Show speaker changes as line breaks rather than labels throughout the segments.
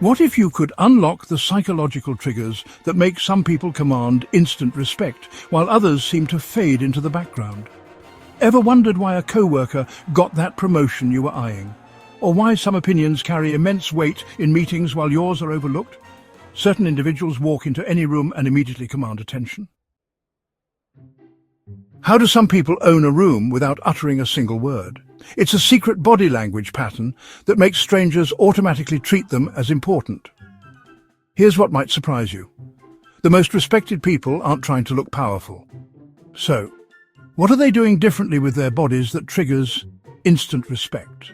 What if you could unlock the psychological triggers that make some people command instant respect, while others seem to fade into the background? Ever wondered why a coworker got that promotion you were eyeing? Or why some opinions carry immense weight in meetings while yours are overlooked? Certain individuals walk into any room and immediately command attention. How do some people own a room without uttering a single word? It's a secret body language pattern that makes strangers automatically treat them as important. Here's what might surprise you. The most respected people aren't trying to look powerful. So, what are they doing differently with their bodies that triggers instant respect?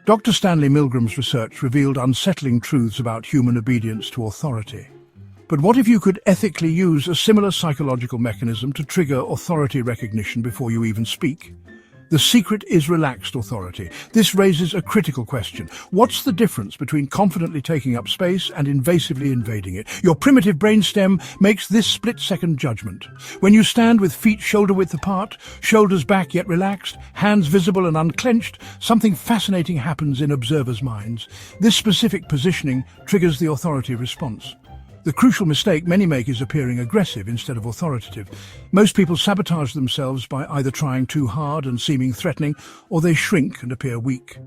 Dr. Stanley Milgram's research revealed unsettling truths about human obedience to authority. But what if you could ethically use a similar psychological mechanism to trigger authority recognition before you even speak? The secret is relaxed authority. This raises a critical question. What's the difference between confidently taking up space and invasively invading it? Your primitive brainstem makes this split-second judgment. When you stand with feet shoulder-width apart, shoulders back yet relaxed, hands visible and unclenched, something fascinating happens in observers' minds. This specific positioning triggers the authority response. The crucial mistake many make is appearing aggressive instead of authoritative. Most people sabotage themselves by either trying too hard and seeming threatening, or they shrink and appear weak.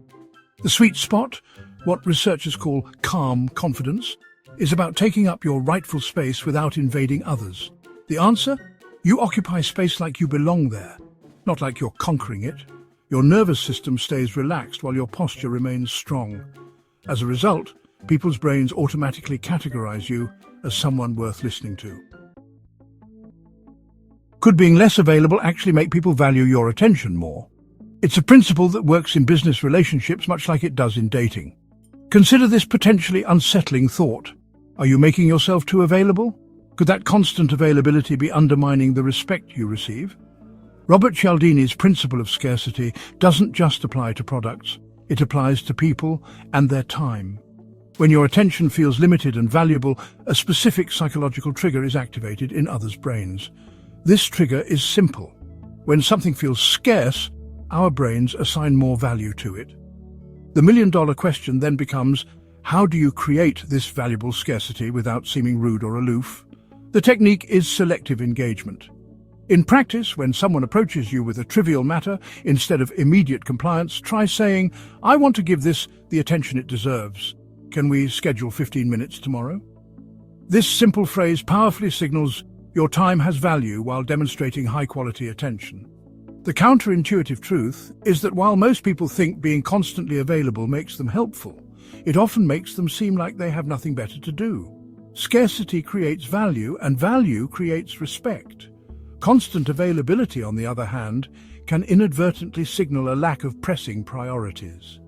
The sweet spot, what researchers call calm confidence, is about taking up your rightful space without invading others. The answer? You occupy space like you belong there, not like you're conquering it. Your nervous system stays relaxed while your posture remains strong. As a result, people's brains automatically categorize you as someone worth listening to. Could being less available actually make people value your attention more? It's a principle that works in business relationships much like it does in dating. Consider this potentially unsettling thought. Are you making yourself too available? Could that constant availability be undermining the respect you receive? Robert Cialdini's principle of scarcity doesn't just apply to products. It applies to people and their time. When your attention feels limited and valuable, a specific psychological trigger is activated in others' brains. This trigger is simple. When something feels scarce, our brains assign more value to it. The million-dollar question then becomes, how do you create this valuable scarcity without seeming rude or aloof? The technique is selective engagement. In practice, when someone approaches you with a trivial matter, instead of immediate compliance, try saying, "I want to give this the attention it deserves. Can we schedule 15 minutes tomorrow?" This simple phrase powerfully signals your time has value while demonstrating high-quality attention. The counterintuitive truth is that while most people think being constantly available makes them helpful, it often makes them seem like they have nothing better to do. Scarcity creates value, and value creates respect. Constant availability, on the other hand, can inadvertently signal a lack of pressing priorities.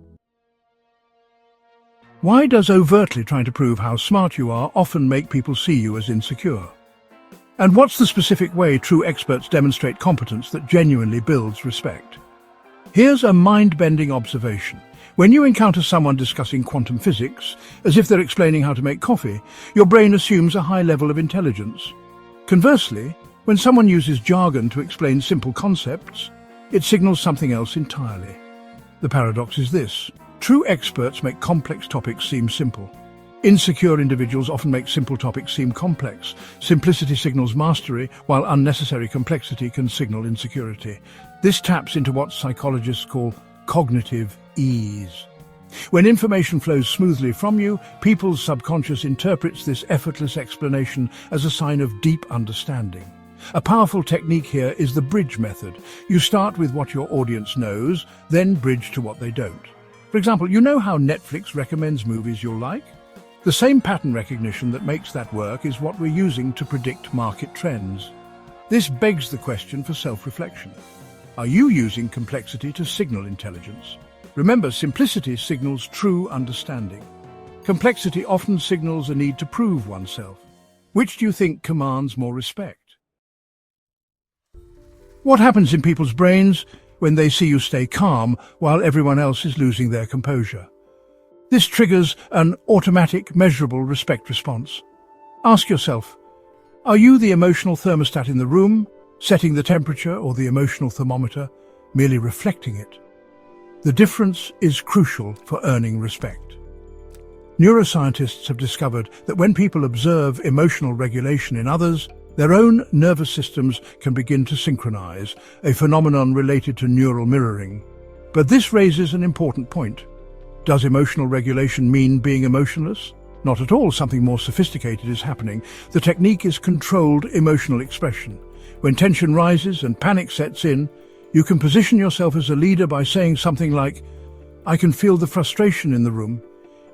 Why does overtly trying to prove how smart you are often make people see you as insecure? And what's the specific way true experts demonstrate competence that genuinely builds respect? Here's a mind-bending observation. When you encounter someone discussing quantum physics, as if they're explaining how to make coffee, your brain assumes a high level of intelligence. Conversely, when someone uses jargon to explain simple concepts, it signals something else entirely. The paradox is this. True experts make complex topics seem simple. Insecure individuals often make simple topics seem complex. Simplicity signals mastery, while unnecessary complexity can signal insecurity. This taps into what psychologists call cognitive ease. When information flows smoothly from you, people's subconscious interprets this effortless explanation as a sign of deep understanding. A powerful technique here is the bridge method. You start with what your audience knows, then bridge to what they don't. For example, you know how Netflix recommends movies you'll like? The same pattern recognition that makes that work is what we're using to predict market trends. This begs the question for self-reflection. Are you using complexity to signal intelligence? Remember, simplicity signals true understanding. Complexity often signals a need to prove oneself. Which do you think commands more respect? What happens in people's brains when they see you stay calm while everyone else is losing their composure? This triggers an automatic, measurable respect response. Ask yourself, are you the emotional thermostat in the room, setting the temperature, or the emotional thermometer, merely reflecting it? The difference is crucial for earning respect. Neuroscientists have discovered that when people observe emotional regulation in others, their own nervous systems can begin to synchronize, a phenomenon related to neural mirroring. But this raises an important point. Does emotional regulation mean being emotionless? Not at all. Something more sophisticated is happening. The technique is controlled emotional expression. When tension rises and panic sets in, you can position yourself as a leader by saying something like, "I can feel the frustration in the room,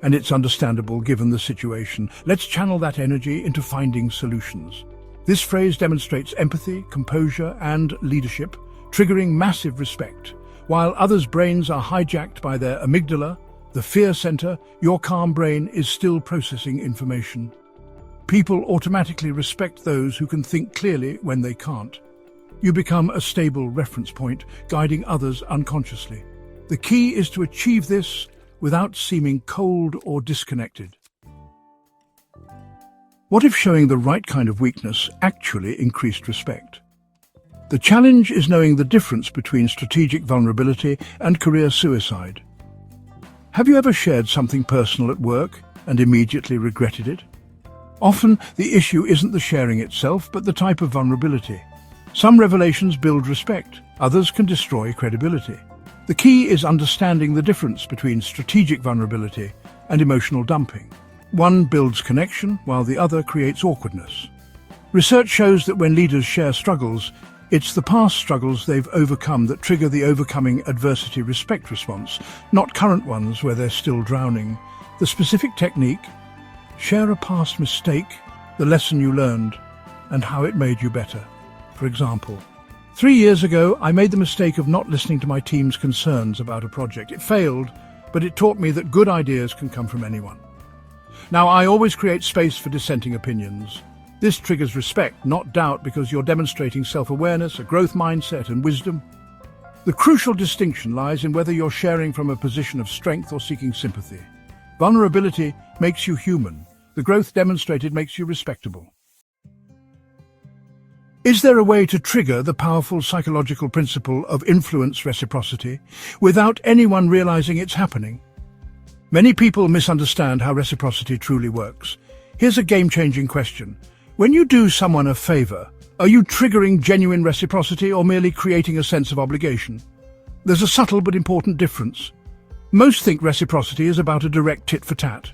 and it's understandable given the situation. Let's channel that energy into finding solutions." This phrase demonstrates empathy, composure, and leadership, triggering massive respect. While others' brains are hijacked by their amygdala, the fear center, your calm brain is still processing information. People automatically respect those who can think clearly when they can't. You become a stable reference point, guiding others unconsciously. The key is to achieve this without seeming cold or disconnected. What if showing the right kind of weakness actually increased respect? The challenge is knowing the difference between strategic vulnerability and career suicide. Have you ever shared something personal at work and immediately regretted it? Often, the issue isn't the sharing itself, but the type of vulnerability. Some revelations build respect, others can destroy credibility. The key is understanding the difference between strategic vulnerability and emotional dumping. One builds connection, while the other creates awkwardness. Research shows that when leaders share struggles, it's the past struggles they've overcome that trigger the overcoming adversity respect response, not current ones where they're still drowning. The specific technique: share a past mistake, the lesson you learned, and how it made you better. For example, 3 years ago, I made the mistake of not listening to my team's concerns about a project. It failed, but it taught me that good ideas can come from anyone. Now, I always create space for dissenting opinions. This triggers respect, not doubt, because you're demonstrating self-awareness, a growth mindset, and wisdom. The crucial distinction lies in whether you're sharing from a position of strength or seeking sympathy. Vulnerability makes you human. The growth demonstrated makes you respectable. Is there a way to trigger the powerful psychological principle of influence reciprocity without anyone realizing it's happening? Many people misunderstand how reciprocity truly works. Here's a game-changing question. When you do someone a favor, are you triggering genuine reciprocity or merely creating a sense of obligation? There's a subtle but important difference. Most think reciprocity is about a direct tit-for-tat,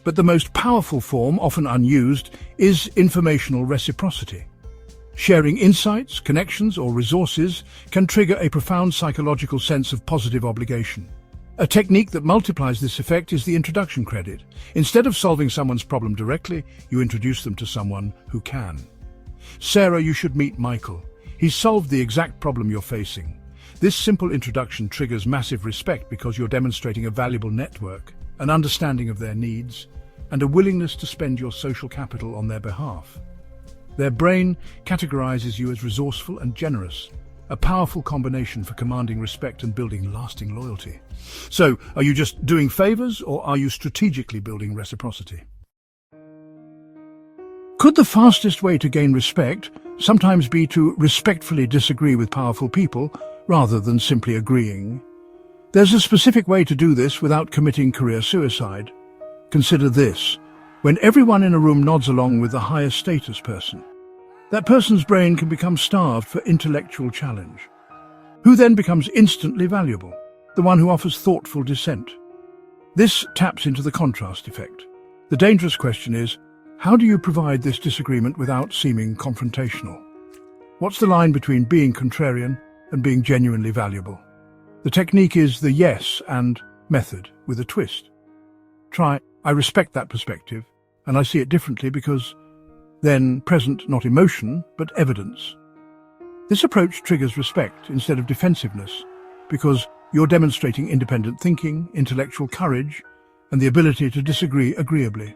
but the most powerful form, often unused, is informational reciprocity. Sharing insights, connections, or resources can trigger a profound psychological sense of positive obligation. A technique that multiplies this effect is the introduction credit. Instead of solving someone's problem directly, you introduce them to someone who can. "Sarah, you should meet Michael. He's solved the exact problem you're facing." This simple introduction triggers massive respect because you're demonstrating a valuable network, an understanding of their needs, and a willingness to spend your social capital on their behalf. Their brain categorizes you as resourceful and generous, a powerful combination for commanding respect and building lasting loyalty. So, are you just doing favors, or are you strategically building reciprocity? Could the fastest way to gain respect sometimes be to respectfully disagree with powerful people rather than simply agreeing? There's a specific way to do this without committing career suicide. Consider this. When everyone in a room nods along with the higher status person, that person's brain can become starved for intellectual challenge. Who then becomes instantly valuable? The one who offers thoughtful dissent. This taps into the contrast effect. The dangerous question is, how do you provide this disagreement without seeming confrontational? What's the line between being contrarian and being genuinely valuable? The technique is the yes and method with a twist. Try, "I respect that perspective, and I see it differently because..." Then present not emotion, but evidence. This approach triggers respect instead of defensiveness, because you're demonstrating independent thinking, intellectual courage, and the ability to disagree agreeably.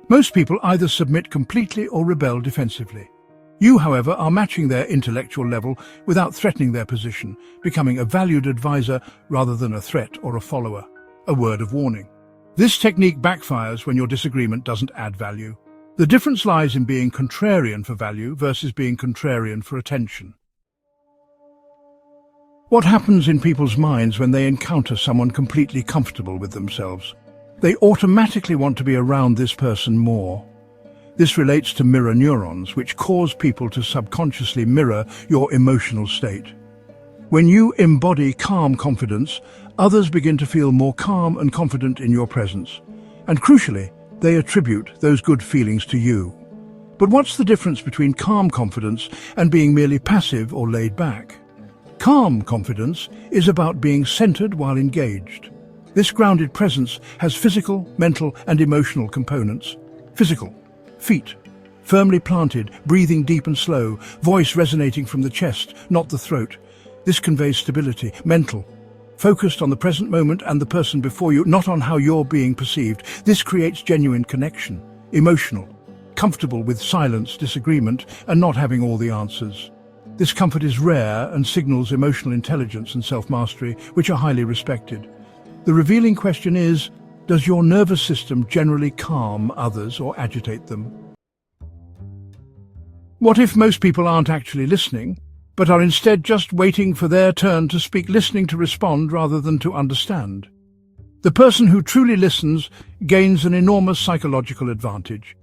Most people either submit completely or rebel defensively. You, however, are matching their intellectual level without threatening their position, becoming a valued advisor rather than a threat or a follower, a word of warning. This technique backfires when your disagreement doesn't add value. The difference lies in being contrarian for value versus being contrarian for attention. What happens in people's minds when they encounter someone completely comfortable with themselves? They automatically want to be around this person more. This relates to mirror neurons, which cause people to subconsciously mirror your emotional state. When you embody calm confidence, others begin to feel more calm and confident in your presence. And crucially, they attribute those good feelings to you. But what's the difference between calm confidence and being merely passive or laid back? Calm confidence is about being centered while engaged. This grounded presence has physical, mental, and emotional components. Physical: feet firmly planted, breathing deep and slow, voice resonating from the chest, not the throat. This conveys stability. Mental: focused on the present moment and the person before you, not on how you're being perceived. This creates genuine connection. Emotional: comfortable with silence, disagreement, and not having all the answers. This comfort is rare and signals emotional intelligence and self-mastery, which are highly respected. The revealing question is, does your nervous system generally calm others or agitate them? What if most people aren't actually listening, but are instead just waiting for their turn to speak, listening to respond rather than to understand? The person who truly listens gains an enormous psychological advantage.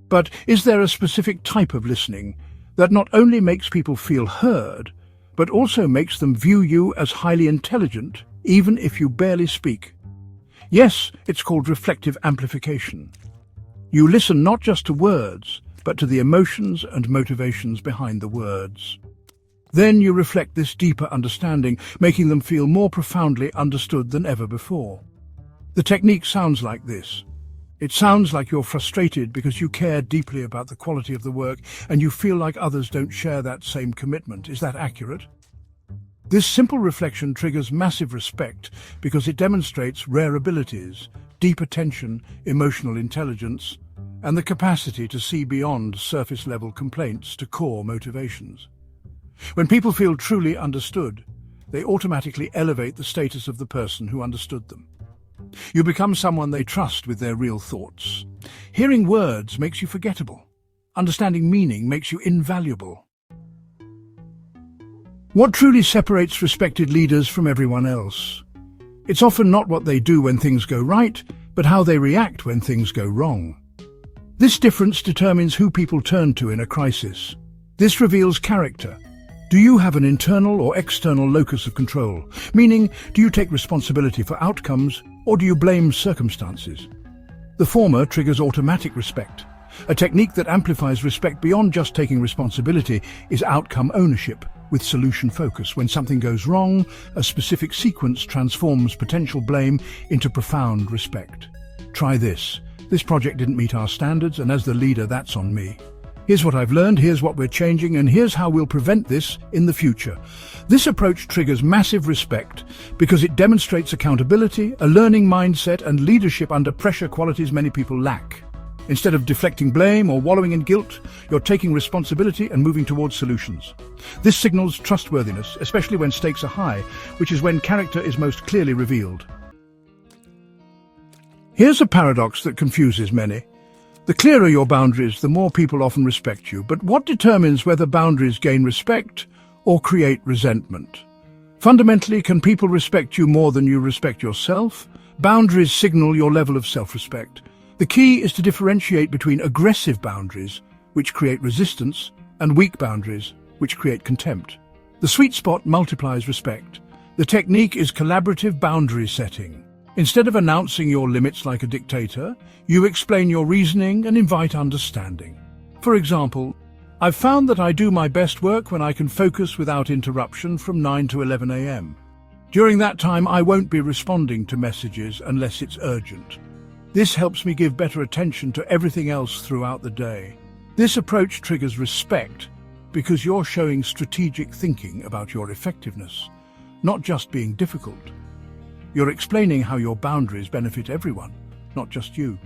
But is there a specific type of listening that not only makes people feel heard, but also makes them view you as highly intelligent, even if you barely speak? Yes, it's called reflective amplification. You listen not just to words, but to the emotions and motivations behind the words. Then you reflect this deeper understanding, making them feel more profoundly understood than ever before. The technique sounds like this. It sounds like you're frustrated because you care deeply about the quality of the work and you feel like others don't share that same commitment. Is that accurate? This simple reflection triggers massive respect because it demonstrates rare abilities, deep attention, emotional intelligence, and the capacity to see beyond surface-level complaints to core motivations. When people feel truly understood, they automatically elevate the status of the person who understood them. You become someone they trust with their real thoughts. Hearing words makes you forgettable. Understanding meaning makes you invaluable. What truly separates respected leaders from everyone else? It's often not what they do when things go right, but how they react when things go wrong. This difference determines who people turn to in a crisis. This reveals character. Do you have an internal or external locus of control? Meaning, do you take responsibility for outcomes, or do you blame circumstances? The former triggers automatic respect. A technique that amplifies respect beyond just taking responsibility is outcome ownership, with solution focus. When something goes wrong, a specific sequence transforms potential blame into profound respect. Try this. This project didn't meet our standards, and as the leader, that's on me. Here's what I've learned, here's what we're changing, and here's how we'll prevent this in the future. This approach triggers massive respect because it demonstrates accountability, a learning mindset, and leadership under pressure, qualities many people lack. Instead of deflecting blame or wallowing in guilt, you're taking responsibility and moving towards solutions. This signals trustworthiness, especially when stakes are high, which is when character is most clearly revealed. Here's a paradox that confuses many. The clearer your boundaries, the more people often respect you. But what determines whether boundaries gain respect or create resentment? Fundamentally, can people respect you more than you respect yourself? Boundaries signal your level of self-respect. The key is to differentiate between aggressive boundaries, which create resistance, and weak boundaries, which create contempt. The sweet spot multiplies respect. The technique is collaborative boundary setting. Instead of announcing your limits like a dictator, you explain your reasoning and invite understanding. For example, I've found that I do my best work when I can focus without interruption from 9 to 11 a.m. During that time, I won't be responding to messages unless it's urgent. This helps me give better attention to everything else throughout the day. This approach triggers respect because you're showing strategic thinking about your effectiveness, not just being difficult. You're explaining how your boundaries benefit everyone, not just you.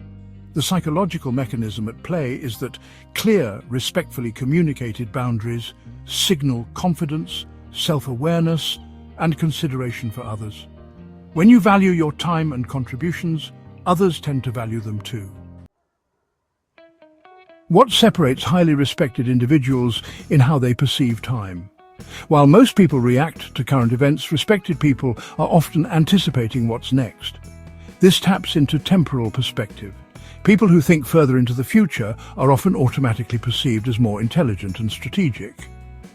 The psychological mechanism at play is that clear, respectfully communicated boundaries signal confidence, self-awareness, and consideration for others. When you value your time and contributions, others tend to value them too. What separates highly respected individuals in how they perceive time? While most people react to current events, respected people are often anticipating what's next. This taps into temporal perspective. People who think further into the future are often automatically perceived as more intelligent and strategic.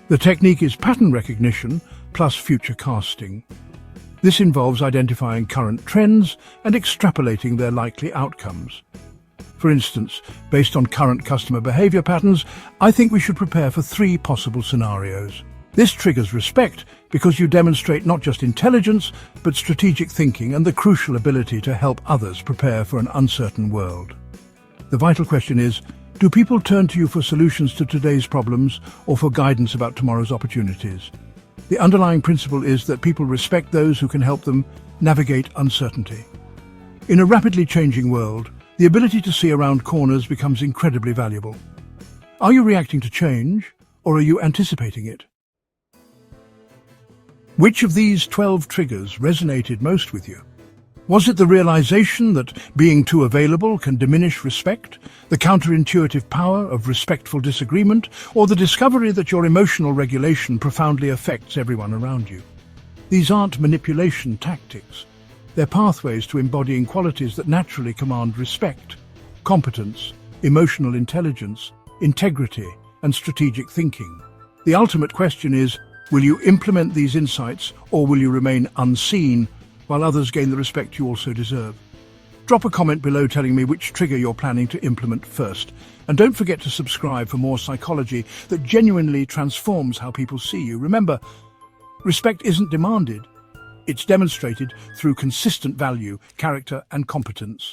The technique is pattern recognition plus future casting. This involves identifying current trends and extrapolating their likely outcomes. For instance, based on current customer behavior patterns, I think we should prepare for 3 possible scenarios. This triggers respect because you demonstrate not just intelligence, but strategic thinking and the crucial ability to help others prepare for an uncertain world. The vital question is, do people turn to you for solutions to today's problems or for guidance about tomorrow's opportunities? The underlying principle is that people respect those who can help them navigate uncertainty. In a rapidly changing world, the ability to see around corners becomes incredibly valuable. Are you reacting to change, or are you anticipating it? Which of these 12 triggers resonated most with you? Was it the realization that being too available can diminish respect, the counterintuitive power of respectful disagreement, or the discovery that your emotional regulation profoundly affects everyone around you? These aren't manipulation tactics. They're pathways to embodying qualities that naturally command respect: competence, emotional intelligence, integrity, and strategic thinking. The ultimate question is, will you implement these insights, or will you remain unseen while others gain the respect you also deserve? Drop a comment below telling me which trigger you're planning to implement first. And don't forget to subscribe for more psychology that genuinely transforms how people see you. Remember, respect isn't demanded. It's demonstrated through consistent value, character, and competence.